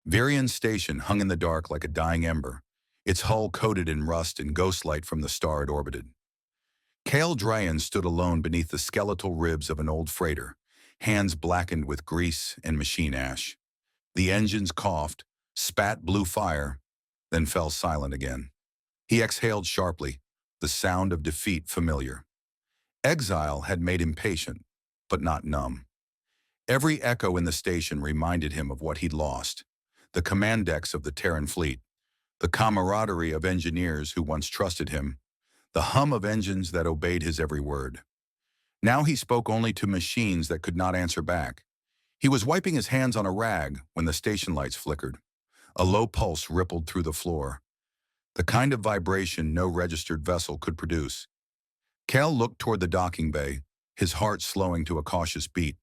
Varian Station hung in the dark like a dying ember, its hull coated in rust and ghostlight from the star it orbited. Kale Dryan stood alone beneath the skeletal ribs of an old freighter, hands blackened with grease and machine ash. The engines coughed, spat blue fire, then fell silent again. He exhaled sharply, the sound of defeat familiar. Exile had made him patient, but not numb. Every echo in the station reminded him of what he'd lost: the command decks of the Terran fleet, the camaraderie of engineers who once trusted him, the hum of engines that obeyed his every word. Now he spoke only to machines that could not answer back. He was wiping his hands on a rag when the station lights flickered. A low pulse rippled through the floor, the kind of vibration no registered vessel could produce. Cal looked toward the docking bay, his heart slowing to a cautious beat.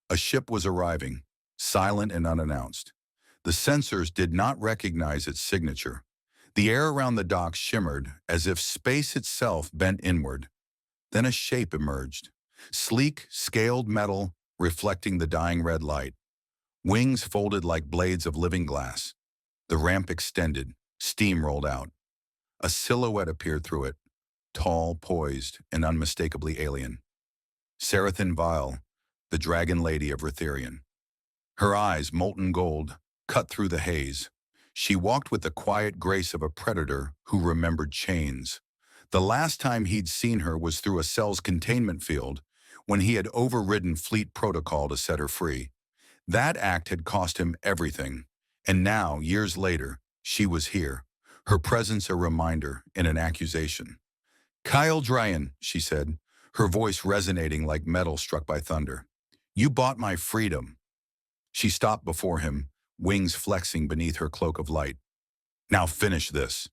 A ship was arriving, silent and unannounced. The sensors did not recognize its signature. The air around the dock shimmered as if space itself bent inward. Then a shape emerged, sleek, scaled metal reflecting the dying red light. Wings folded like blades of living glass. The ramp extended, steam rolled out. A silhouette appeared through it, tall, poised, and unmistakably alien. Sarathan Vile, the Dragon Lady of Ritherian. Her eyes, molten gold, cut through the haze. She walked with the quiet grace of a predator who remembered chains. The last time he'd seen her was through a cell's containment field, when he had overridden fleet protocol to set her free. That act had cost him everything, and now, years later, she was here, her presence a reminder and an accusation. "Kyle Dryan," she said, her voice resonating like metal struck by thunder. "You bought my freedom." She stopped before him, wings flexing beneath her cloak of light. "Now finish this."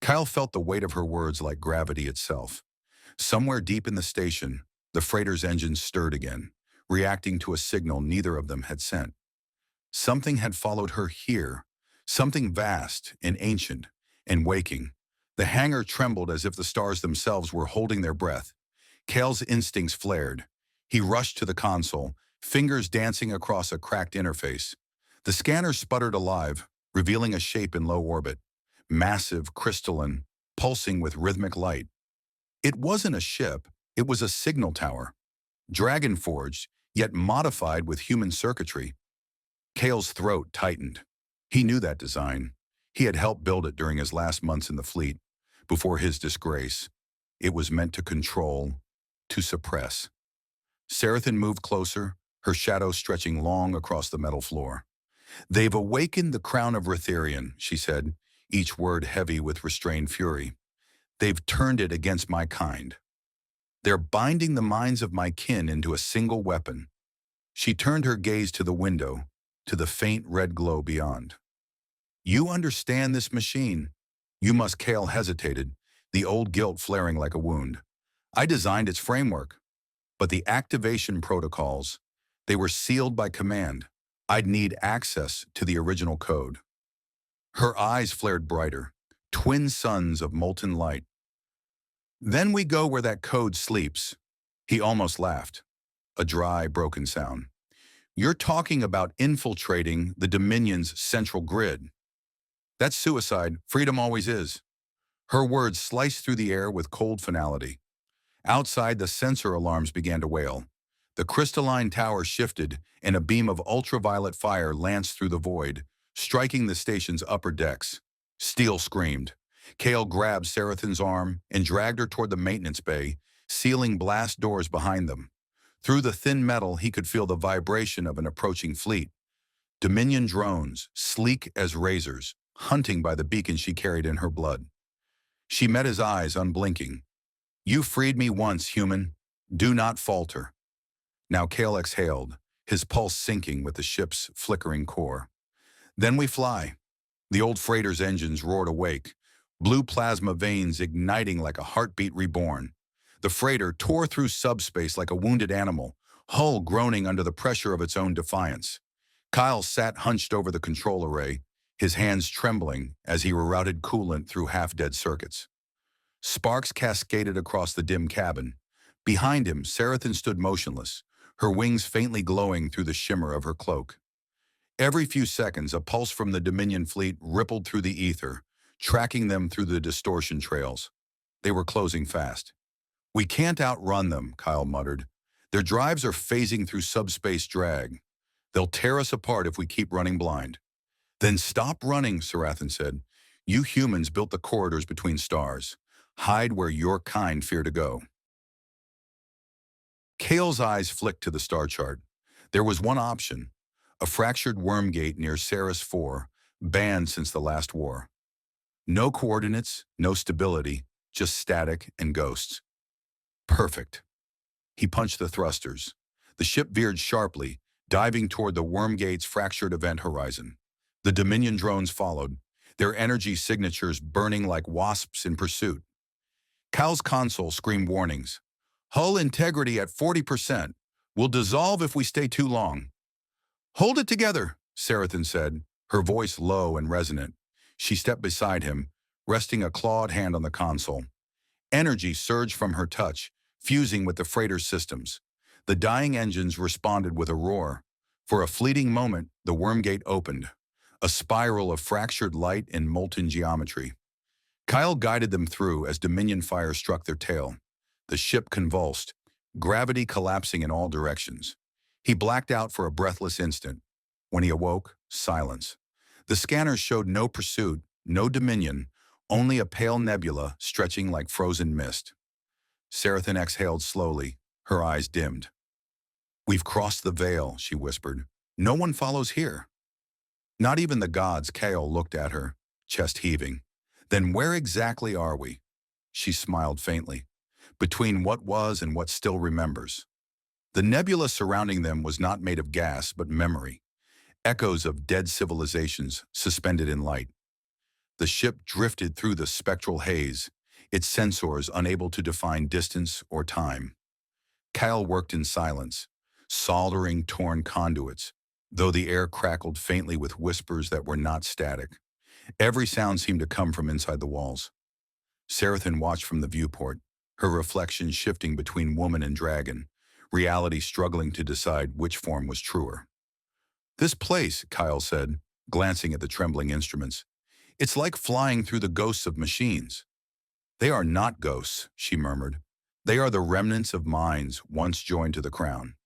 Kyle felt the weight of her words like gravity itself. Somewhere deep in the station, the freighter's engines stirred again, reacting to a signal neither of them had sent. Something had followed her here, something vast and ancient and waking. The hangar trembled as if the stars themselves were holding their breath. Kale's instincts flared. He rushed to the console, fingers dancing across a cracked interface. The scanner sputtered alive, revealing a shape in low orbit, massive, crystalline, pulsing with rhythmic light. It wasn't a ship, it was a signal tower, dragon-forged, yet modified with human circuitry. Kale's throat tightened. He knew that design. He had helped build it during his last months in the fleet, before his disgrace. It was meant to control, to suppress. Sarathan moved closer, her shadow stretching long across the metal floor. "They've awakened the crown of Ritherian," she said, each word heavy with restrained fury. "They've turned it against my kind. They're binding the minds of my kin into a single weapon." She turned her gaze to the window, to the faint red glow beyond. "You understand this machine?" "You must." Kale hesitated, the old guilt flaring like a wound. "I designed its framework, but the activation protocols, they were sealed by command. I'd need access to the original code." Her eyes flared brighter, twin suns of molten light. "Then we go where that code sleeps." He almost laughed, a dry, broken sound. "You're talking about infiltrating the Dominion's central grid. That's suicide. Freedom always is." Her words sliced through the air with cold finality. Outside, the sensor alarms began to wail. The crystalline tower shifted, and a beam of ultraviolet fire lanced through the void, striking the station's upper decks. Steel screamed. Kale grabbed Sarathan's arm and dragged her toward the maintenance bay, sealing blast doors behind them. Through the thin metal, he could feel the vibration of an approaching fleet. Dominion drones, sleek as razors, hunting by the beacon she carried in her blood. She met his eyes, unblinking. "You freed me once, human. Do not falter." Now Kale exhaled, his pulse sinking with the ship's flickering core. "Then we fly." The old freighter's engines roared awake, blue plasma veins igniting like a heartbeat reborn. The freighter tore through subspace like a wounded animal, hull groaning under the pressure of its own defiance. Kyle sat hunched over the control array, his hands trembling as he rerouted coolant through half-dead circuits. Sparks cascaded across the dim cabin. Behind him, Sarathan stood motionless, her wings faintly glowing through the shimmer of her cloak. Every few seconds, a pulse from the Dominion fleet rippled through the ether, tracking them through the distortion trails. They were closing fast. "We can't outrun them," Kyle muttered. "Their drives are phasing through subspace drag. They'll tear us apart if we keep running blind." "Then stop running," Sarathan said. "You humans built the corridors between stars. Hide where your kind fear to go." Kale's eyes flicked to the star chart. There was one option, a fractured worm gate near Ceres 4, banned since the last war. No coordinates, no stability, just static and ghosts. Perfect. He punched the thrusters. The ship veered sharply, diving toward the worm gate's fractured event horizon. The Dominion drones followed, their energy signatures burning like wasps in pursuit. Cal's console screamed warnings. "Hull integrity at 40%. Will dissolve if we stay too long." "Hold it together," Sarathan said, her voice low and resonant. She stepped beside him, resting a clawed hand on the console. Energy surged from her touch, fusing with the freighter's systems. The dying engines responded with a roar. For a fleeting moment, the worm gate opened, a spiral of fractured light and molten geometry. Kyle guided them through as Dominion fire struck their tail. The ship convulsed, gravity collapsing in all directions. He blacked out for a breathless instant. When he awoke, silence. The scanners showed no pursuit, no Dominion, only a pale nebula stretching like frozen mist. Sarathan exhaled slowly, her eyes dimmed. "We've crossed the veil," she whispered. "No one follows here." "Not even the gods," Kale looked at her, chest heaving. "Then where exactly are we?" She smiled faintly. "Between what was and what still remembers." The nebula surrounding them was not made of gas, but memory. Echoes of dead civilizations suspended in light. The ship drifted through the spectral haze, its sensors unable to define distance or time. Kyle worked in silence, soldering torn conduits, though the air crackled faintly with whispers that were not static. Every sound seemed to come from inside the walls. Sarathan watched from the viewport, her reflection shifting between woman and dragon, reality struggling to decide which form was truer. "This place," Kyle said, glancing at the trembling instruments. "It's like flying through the ghosts of machines." "They are not ghosts," she murmured. "They are the remnants of minds once joined to the crown.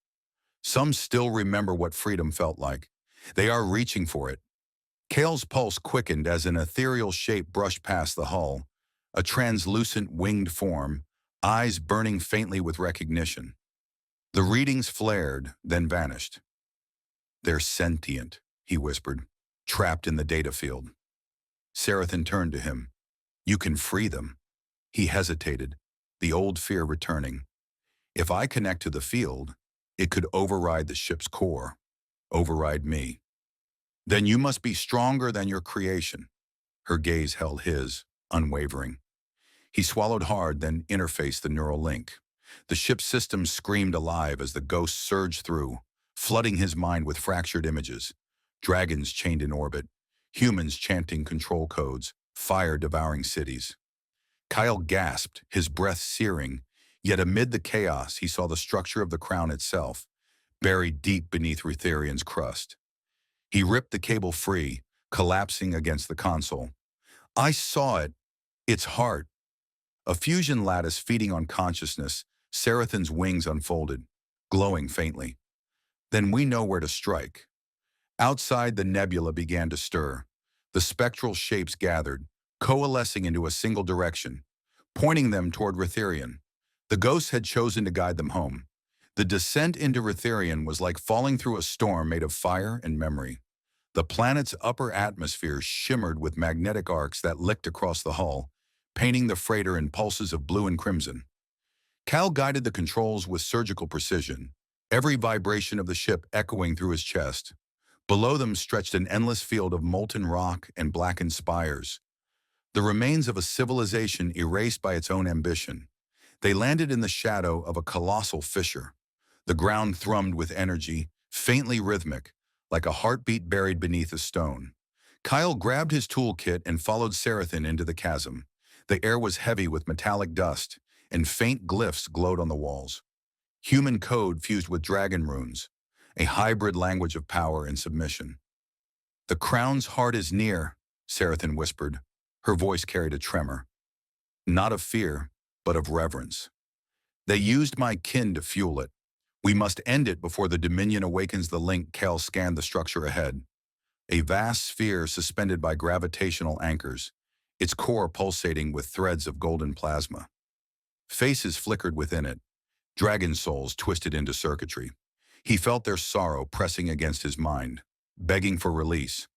Some still remember what freedom felt like. They are reaching for it." Kale's pulse quickened as an ethereal shape brushed past the hull, a translucent winged form, eyes burning faintly with recognition. The readings flared, then vanished. "They're sentient," he whispered, "trapped in the data field." Sarathan turned to him. "You can free them." He hesitated, the old fear returning. "If I connect to the field, it could override the ship's core, override me." "Then you must be stronger than your creation." Her gaze held his, unwavering. He swallowed hard, then interfaced the neural link. The ship's systems screamed alive as the ghost surged through, flooding his mind with fractured images. Dragons chained in orbit, humans chanting control codes, fire devouring cities. Kyle gasped, his breath searing, yet amid the chaos he saw the structure of the crown itself, buried deep beneath Rutherian's crust. He ripped the cable free, collapsing against the console. "I saw it. Its heart." A fusion lattice feeding on consciousness, Sarathan's wings unfolded, glowing faintly. "Then we know where to strike." Outside, the nebula began to stir. The spectral shapes gathered, coalescing into a single direction, pointing them toward Rutherian. The ghosts had chosen to guide them home. The descent into Rutherian was like falling through a storm made of fire and memory. The planet's upper atmosphere shimmered with magnetic arcs that licked across the hull, painting the freighter in pulses of blue and crimson. Cal guided the controls with surgical precision, every vibration of the ship echoing through his chest. Below them stretched an endless field of molten rock and blackened spires, the remains of a civilization erased by its own ambition. They landed in the shadow of a colossal fissure. The ground thrummed with energy, faintly rhythmic, like a heartbeat buried beneath a stone. Kyle grabbed his toolkit and followed Sarathan into the chasm. The air was heavy with metallic dust, and faint glyphs glowed on the walls. Human code fused with dragon runes, a hybrid language of power and submission. The crown's heart is near, Sarathan whispered. Her voice carried a tremor, not of fear, but of reverence. They used my kin to fuel it. We must end it before the Dominion awakens the link. Cal scanned the structure ahead. A vast sphere suspended by gravitational anchors, its core pulsating with threads of golden plasma. Faces flickered within it, dragon souls twisted into circuitry. He felt their sorrow pressing against his mind, begging for release.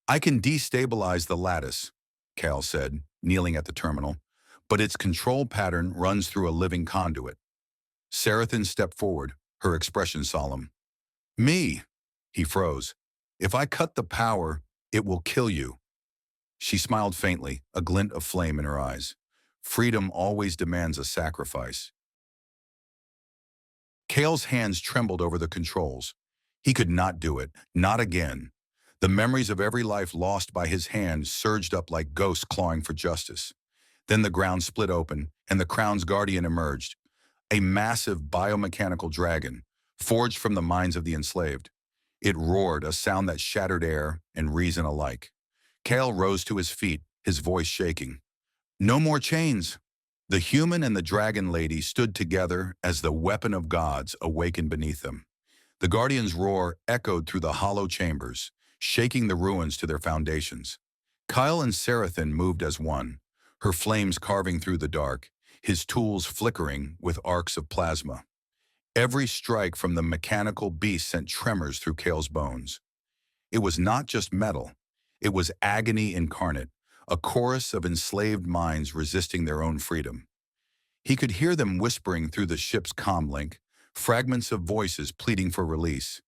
I can destabilize the lattice, Cal said, kneeling at the terminal, but its control pattern runs through a living conduit. Sarathan stepped forward, her expression solemn. Me, he froze. If I cut the power, it will kill you. She smiled faintly, a glint of flame in her eyes. Freedom always demands a sacrifice. Kale's hands trembled over the controls. He could not do it, not again. The memories of every life lost by his hand surged up like ghosts clawing for justice. Then the ground split open, and the crown's guardian emerged, a massive biomechanical dragon, forged from the minds of the enslaved. It roared, a sound that shattered air and reason alike. Kale rose to his feet, his voice shaking. No more chains. The human and the dragon lady stood together as the weapon of gods awakened beneath them. The guardian's roar echoed through the hollow chambers, shaking the ruins to their foundations. Kyle and Sarathan moved as one, her flames carving through the dark, his tools flickering with arcs of plasma. Every strike from the mechanical beast sent tremors through Kale's bones. It was not just metal. It was agony incarnate, a chorus of enslaved minds resisting their own freedom. He could hear them whispering through the ship's comlink, fragments of voices pleading for release.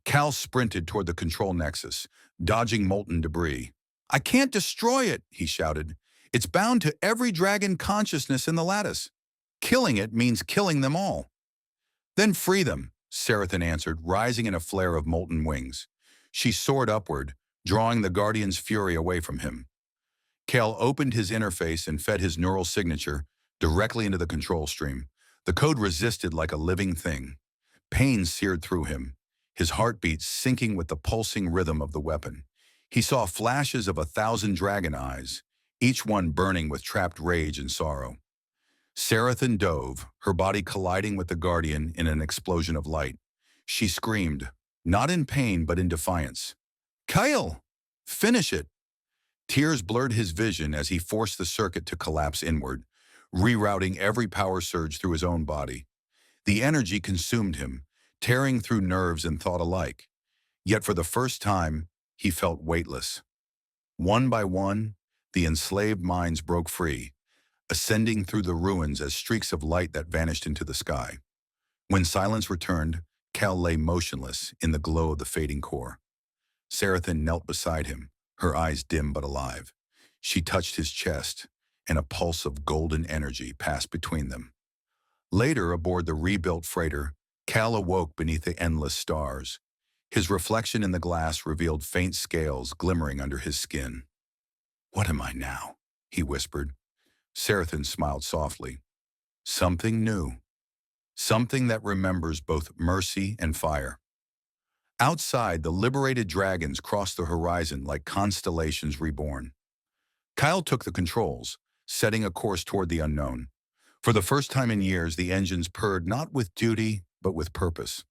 Cal sprinted toward the control nexus, dodging molten debris. I can't destroy it, he shouted. It's bound to every dragon consciousness in the lattice. Killing it means killing them all. Then free them, Sarathan answered, rising in a flare of molten wings. She soared upward, drawing the Guardian's fury away from him. Cal opened his interface and fed his neural signature directly into the control stream. The code resisted like a living thing. Pain seared through him, his heartbeat syncing with the pulsing rhythm of the weapon. He saw flashes of 1,000 dragon eyes, each one burning with trapped rage and sorrow. Sarathan dove, her body colliding with the Guardian in an explosion of light. She screamed, not in pain but in defiance. Kyle! Finish it! Tears blurred his vision as he forced the circuit to collapse inward, rerouting every power surge through his own body. The energy consumed him, tearing through nerves and thought alike. Yet for the first time, he felt weightless. One by one, the enslaved minds broke free, ascending through the ruins as streaks of light that vanished into the sky. When silence returned, Cal lay motionless in the glow of the fading core. Sarathan knelt beside him, her eyes dim but alive. She touched his chest, and a pulse of golden energy passed between them. Later, aboard the rebuilt freighter, Cal awoke beneath the endless stars. His reflection in the glass revealed faint scales glimmering under his skin. What am I now? He whispered. Sarathan smiled softly. Something new. Something that remembers both mercy and fire. Outside, the liberated dragons crossed the horizon like constellations reborn. Kyle took the controls, setting a course toward the unknown. For the first time in years, the engines purred not with duty, but with purpose.